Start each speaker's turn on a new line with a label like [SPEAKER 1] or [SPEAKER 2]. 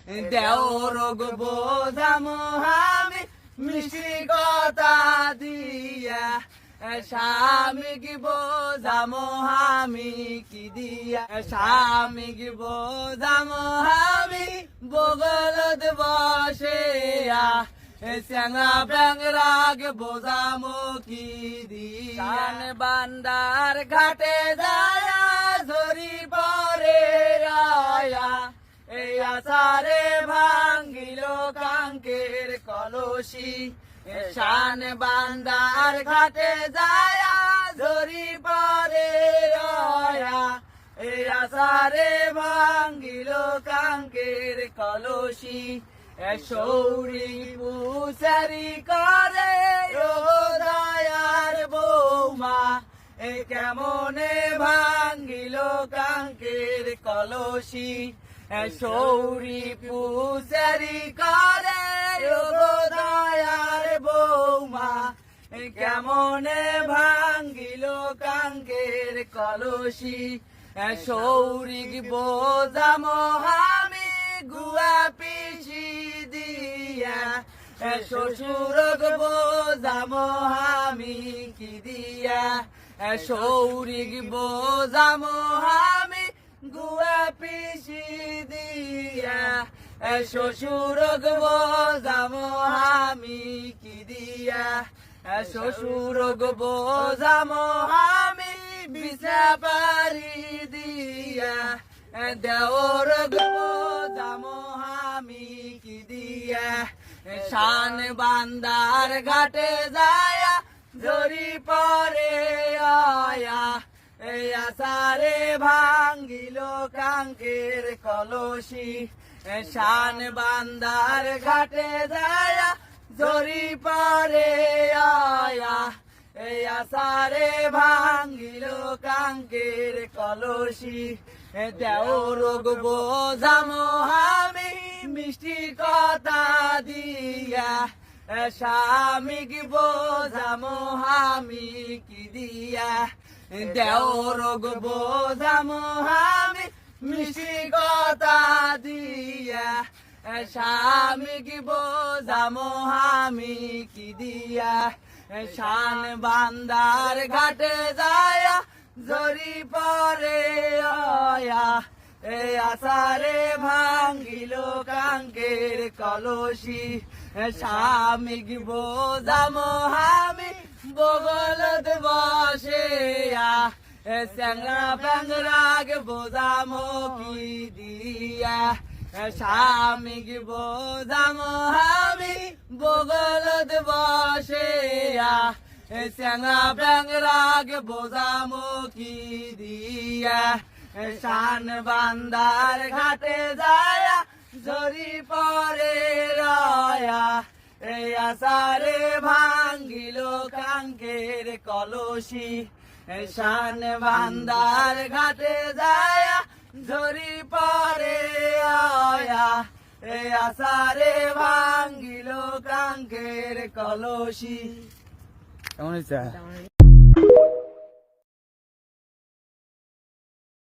[SPEAKER 1] দেওর বোঝামো আমি মিষ্টি কথা দিয়া, স্বামী কি বোঝামো আমি কি দিয়া, স্বামী কি বোঝামো আমি বগলত বসে চ্যাংরা ব্যাংরাগ বোঝামো কি দিয়া। বান্দার ঘাটে যায় ঝরি পরে রায়া, এই আসারে ভাঙ্গিল কাঙ্কের কলসি, শান বান্দার ঘাটে যায় ঝরি পরে রায়া, এই আসারে ভাঙ্গিল কাঙ্কের কলসি। সৌরি পুসারি করে ও দয়ার বৌমা, কেমনে ভাঙ্গিল কাঙ্কের কলসি। সৌরি পুসারি করে ও দয়ার বৌমা, কেমনে ভাঙ্গিল কাঙ্কের কলসি। সৌরিক বোঝামো আমি গুয়া পিসি দিয়া, শ্বশুরক বোঝামো আমি কি দিয়া। সৌরিক বোঝামো আমি গুয়া পিসি দিয়া, শ্বশুরক বোঝামো আমি কি দিয়া। শ্বশুরক বোঝামো আমি বিছা পারি দিয়া, দেওর বোঝামো আমি কি দিয়া। শান বান্দার ঘাটে যায় ঝরি পরে আয়া, এই আসারে ভাঙ্গিল কাঙ্কের কলসি। শান বান্দার ঘাটে যায় ঝরি পরে আয়া, এই আসারে ভাঙ্গিল কাঙ্কের কলসি। দেওর বোঝামো আমি মিষ্টি কথা দিয়া, স্বামী কি বোঝামো আমি কি দিয়া। দেওর বোঝামো আমি মিষ্টি কথা দিয়া, স্বামী কি বোঝামো আমি কি দিয়া। শান বান্দার ঘাটে যায় ঝরি পরে আয়া, এই আসারে ভাঙ্গিল কাঙ্কের কলসি। স্বামী কি বোঝামো আমি বগলত বসে চ্যাংরা ব্যাংরাগ বোঝামো কি দিয়া। স্বামী কি বোঝামো আমি বগলত বসে চ্যাংরা ব্যাংরাগ বোঝামো কি দিয়া। শান বান্দার ঘাটে যায় ঝরি পরে রায়া, এই আসারে ভাঙ্গিল কাঙ্কের কলসি। শান বান্দার ঘাটে যায় ঝরি পরে আয়া, এই আসারে ভাঙ্গিল কাঙ্কের কলসি। কেমন হয়েছে?